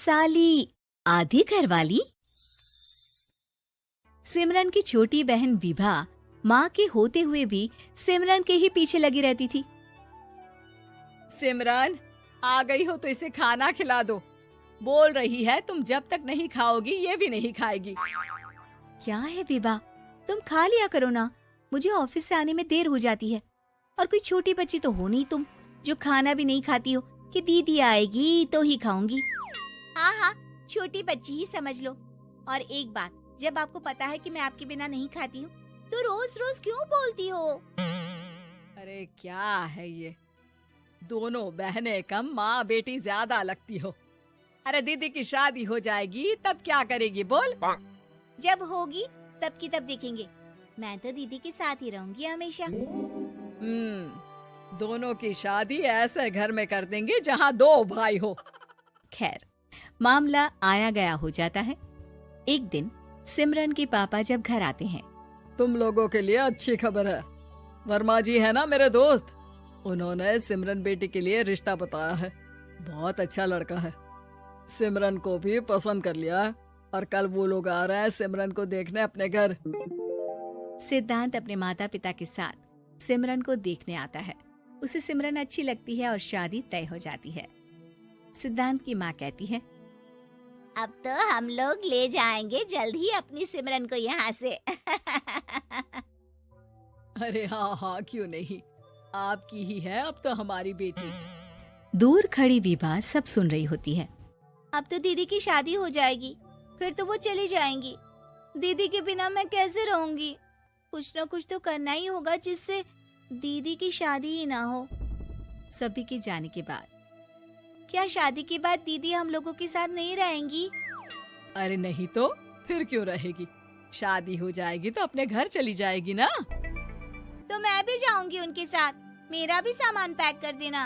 साली आधी घरवाली। सिमरन की छोटी बहन विभा माँ के होते हुए भी सिमरन के ही पीछे लगी रहती थी। सिमरन, आ गई हो तो इसे खाना खिला दो। बोल रही है तुम जब तक नहीं खाओगी ये भी नहीं खाएगी। क्या है विभा, तुम खा लिया करो ना, मुझे ऑफिस से आने में देर हो जाती है। और कोई छोटी बच्ची तो हो नहीं तुम जो खाना भी नहीं खाती हो कि दीदी आएगी तो ही खाऊंगी। हाँ हाँ, छोटी बच्ची ही समझ लो। और एक बात, जब आपको पता है कि मैं आपके बिना नहीं खाती हूँ तो रोज रोज क्यों बोलती हो? अरे क्या है ये, दोनों बहनें कम माँ बेटी ज्यादा लगती हो। अरे दीदी की शादी हो जाएगी तब क्या करेगी बोल? जब होगी तब की तब देखेंगे। मैं तो दीदी के साथ ही रहूंगी हमेशा। दोनों की शादी ऐसे घर में कर देंगे जहाँ दो भाई हो। खैर, मामला आया गया हो जाता है। एक दिन सिमरन के पापा जब घर आते हैं, तुम लोगों के लिए अच्छी खबर है। वर्मा जी है ना मेरे दोस्त, उन्होंने सिमरन बेटी के लिए रिश्ता बताया है। बहुत अच्छा लड़का है, सिमरन को भी पसंद कर लिया है और कल वो लोग आ रहे हैं सिमरन को देखने अपने घर। सिद्धांत अपने माता पिता के साथ सिमरन को देखने आता है। उसे सिमरन अच्छी लगती है और शादी तय हो जाती है। सिद्धांत की माँ कहती है, अब तो हम लोग ले जाएंगे जल्द ही अपनी सिमरन को यहाँ से। अरे हाँ, क्यों नहीं, आपकी ही है अब तो हमारी बेटी। दूर खड़ी विभा सब सुन रही होती है। अब तो दीदी की शादी हो जाएगी, फिर तो वो चली जाएंगी। दीदी के बिना मैं कैसे रहूंगी? कुछ न कुछ तो करना ही होगा जिससे दीदी की शादी ही ना हो। सभी के जाने के बाद क्या शादी के बाद दीदी हम लोगों के साथ नहीं रहेंगी? अरे नहीं तो फिर क्यों रहेगी, शादी हो जाएगी तो अपने घर चली जाएगी ना। तो मैं भी जाऊंगी उनके साथ, मेरा भी सामान पैक कर देना।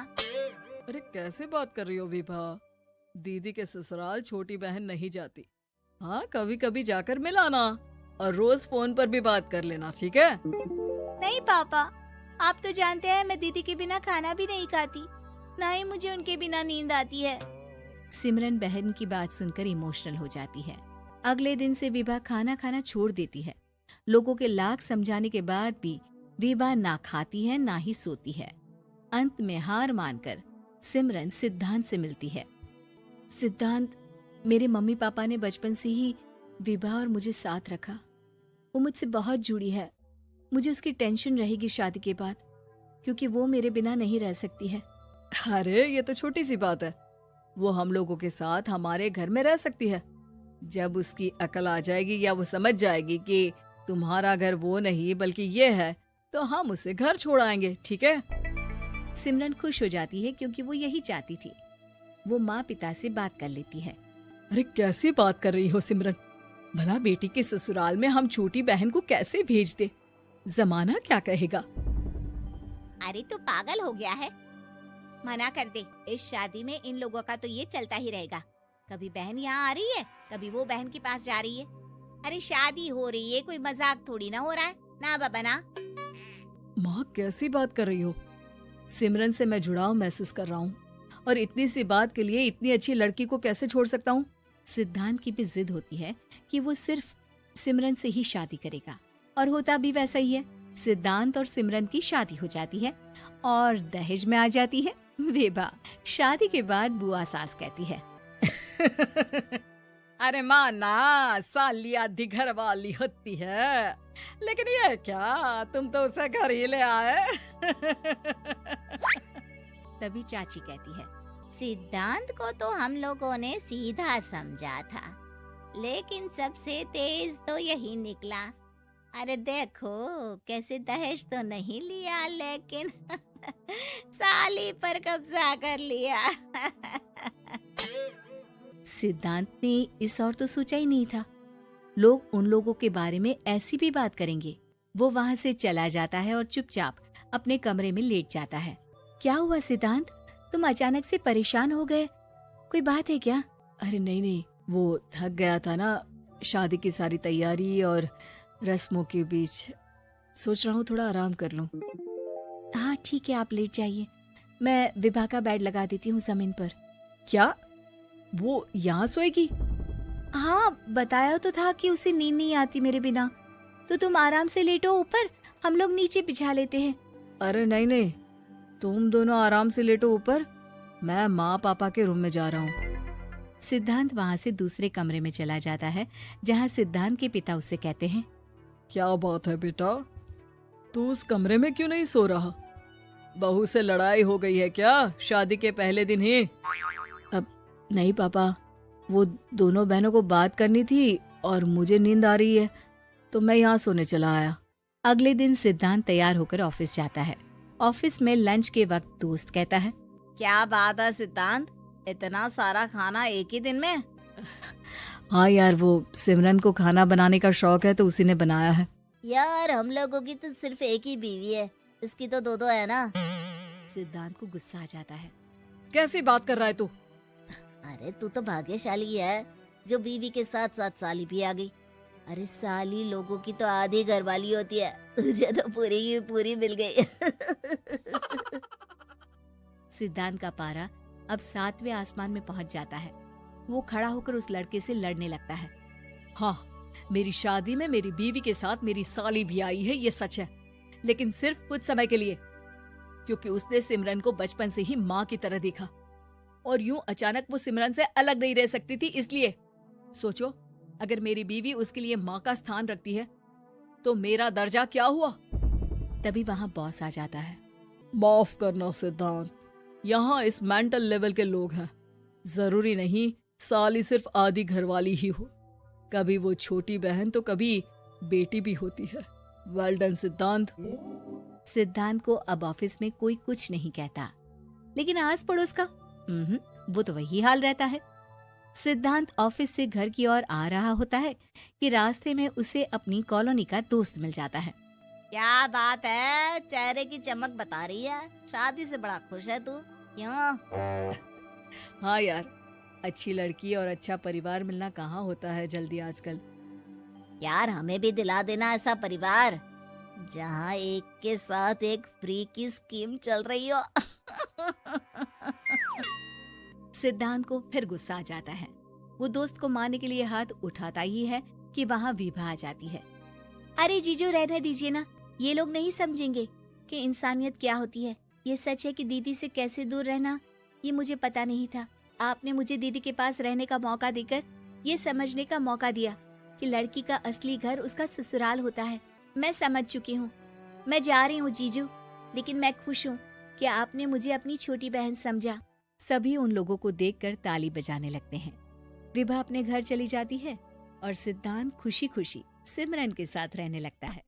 अरे कैसे बात कर रही हो विभा, दीदी के ससुराल छोटी बहन नहीं जाती। हाँ, कभी कभी जाकर मिलाना और रोज फोन पर भी बात कर लेना, ठीक है? नहीं पापा, आप तो जानते हैं मैं दीदी के बिना खाना भी नहीं खाती, ना ही मुझे उनके बिना नींद आती है। सिमरन बहन की बात सुनकर इमोशनल हो जाती है। अगले दिन से विभा खाना खाना छोड़ देती है। लोगों के लाख समझाने के बाद भी विभा ना खाती है ना ही सोती है। अंत में हार मानकर सिमरन सिद्धांत से मिलती है। सिद्धांत, मेरे मम्मी पापा ने बचपन से ही विभा और मुझे साथ रखा। वो मुझसे बहुत जुड़ी है। मुझे उसकी टेंशन रहेगी शादी के बाद, क्योंकि वो मेरे बिना नहीं रह सकती है। अरे ये तो छोटी सी बात है, वो हम लोगों के साथ हमारे घर में रह सकती है। जब उसकी अकल आ जाएगी या वो समझ जाएगी कि तुम्हारा घर वो नहीं बल्कि ये है, तो हम उसे घर छोड़ आएंगे, ठीक है? सिमरन खुश हो जाती है क्योंकि वो यही चाहती थी। वो माँ पिता से बात कर लेती है। अरे कैसी बात कर रही हो सिमरन, भला बेटी के ससुराल में हम छोटी बहन को कैसे भेज दे? जमाना क्या कहेगा? अरे तू पागल हो गया है, मना कर दे। इस शादी में इन लोगों का तो ये चलता ही रहेगा, कभी बहन यहाँ आ रही है, कभी वो बहन के पास जा रही है। अरे शादी हो रही है, कोई मजाक थोड़ी ना हो रहा है ना बाबा ना। माँ कैसी बात कर रही हो? सिमरन से मैं जुड़ाव महसूस कर रहा हूँ और इतनी सी बात के लिए इतनी अच्छी लड़की को कैसे छोड़ सकता हूँ? सिद्धांत की भी जिद होती है कि वो सिर्फ सिमरन से ही शादी करेगा, और होता भी वैसा ही है। सिद्धांत और सिमरन की शादी हो जाती है और दहेज में आ जाती है विभा। शादी के बाद बुआ सास कहती है, अरे माँ ना, साली आधी घर वाली होती है, लेकिन ये क्या, तुम तो उसे घर ही ले आए। तभी चाची कहती है, सिद्धांत को तो हम लोगों ने सीधा समझा था, लेकिन सबसे तेज तो यही निकला। अरे देखो कैसे दहेज तो नहीं लिया, लेकिन साली पर कब्जा कर लिया। सिद्धांत ने इस और तो सोचा ही नहीं था, लोग उन लोगों के बारे में ऐसी भी बात करेंगे। वो वहाँ से चला जाता है और चुपचाप अपने कमरे में लेट जाता है। क्या हुआ सिद्धांत, तुम अचानक से परेशान हो गए, कोई बात है क्या? अरे नहीं, वो थक गया था ना, शादी की सारी तैयारी और रस्मों के बीच, सोच रहा हूँ थोड़ा आराम कर लूं। हाँ ठीक है, आप लेट जाइए, मैं विभा का बेड लगा देती हूँ जमीन पर। क्या? वो यहाँ सोएगी? हाँ, बताया तो था कि उसे नींद नहीं आती मेरे बिना। तो तुम आराम से लेटो ऊपर, हम लोग नीचे बिछा लेते हैं। अरे नहीं नहीं, तुम दोनों आराम से लेटो ऊपर, मैं माँ पापा के रूम में जा रहा हूँ। सिद्धांत वहाँ से दूसरे कमरे में चला जाता है, जहाँ सिद्धांत के पिता उससे कहते हैं, क्या बात है बेटा, तू उस कमरे में क्यों नहीं सो रहा? बहू से लड़ाई हो गई है क्या शादी के पहले दिन ही? अब नहीं पापा, वो दोनों बहनों को बात करनी थी और मुझे नींद आ रही है, तो मैं यहाँ सोने चला आया। अगले दिन सिद्धांत तैयार होकर ऑफिस जाता है। ऑफिस में लंच के वक्त दोस्त कहता है, क्या बात है सिद्धांत, इतना सारा खाना एक ही दिन में? हाँ यार, वो सिमरन को खाना बनाने का शौक है तो उसी ने बनाया है। यार हम लोगों की तो सिर्फ एक ही बीवी है, इसकी तो दो है ना। सिद्धांत को गुस्सा आ जाता है। कैसी बात कर रहा है तू? अरे तू तो भाग्यशाली है जो बीवी के साथ साथ साली भी आ गई। अरे साली लोगों की तो आधी घरवाली होती है, तुझे तो पूरी की पूरी मिल गई। सिद्धांत का पारा अब 7वें आसमान में पहुंच जाता है। वो खड़ा होकर उस लड़के से लड़ने लगता है। हाँ, मेरी शादी में मेरी बीवी के साथ मेरी साली भी आई है, ये सच है, लेकिन सिर्फ कुछ समय के लिए, क्योंकि उसने सिमरन को बचपन से ही माँ की तरह देखा और यूं अचानक वो सिमरन से अलग नहीं रह सकती थी। इसलिए सोचो, अगर मेरी बीवी उसके लिए माँ का स्थान रखती है तो मेरा दर्जा क्या हुआ? तभी वहाँ बॉस आ जाता है। माफ करना सिद्धांत, यहाँ इस मेंटल लेवल के लोग हैं। जरूरी नहीं साली सिर्फ आधी घरवाली ही हो, कभी वो छोटी बहन तो कभी बेटी भी होती है। वेल डन सिद्धांत। सिद्धांत को अब ऑफिस में कोई कुछ नहीं कहता, लेकिन आस पड़ोस का वो तो वही हाल रहता है। सिद्धांत ऑफिस से घर की ओर आ रहा होता है कि रास्ते में उसे अपनी कॉलोनी का दोस्त मिल जाता है। क्या बात है, चेहरे की चमक बता रही है, शादी से बड़ा खुश है तू, क्यों? हाँ यार, अच्छी लड़की और अच्छा परिवार मिलना कहाँ होता है जल्दी आजकल। यार हमें भी दिला देना ऐसा परिवार जहाँ एक के साथ एक फ्री की स्कीम चल रही हो। सिद्धांत को फिर गुस्सा आ जाता है। वो दोस्त को मारने के लिए हाथ उठाता ही है कि वहाँ विभा आ जाती है। अरे जीजू, रहने दीजिए ना, ये लोग नहीं समझेंगे कि इंसानियत क्या होती है। ये सच है कि दीदी से कैसे दूर रहना, ये मुझे पता नहीं था। आपने मुझे दीदी के पास रहने का मौका देकर ये समझने का मौका दिया कि लड़की का असली घर उसका ससुराल होता है। मैं समझ चुकी हूँ, मैं जा रही हूँ जीजू, लेकिन मैं खुश हूँ कि आपने मुझे अपनी छोटी बहन समझा। सभी उन लोगों को देखकर ताली बजाने लगते हैं। विभा अपने घर चली जाती है और सिद्धांत खुशी खुशी सिमरन के साथ रहने लगता है।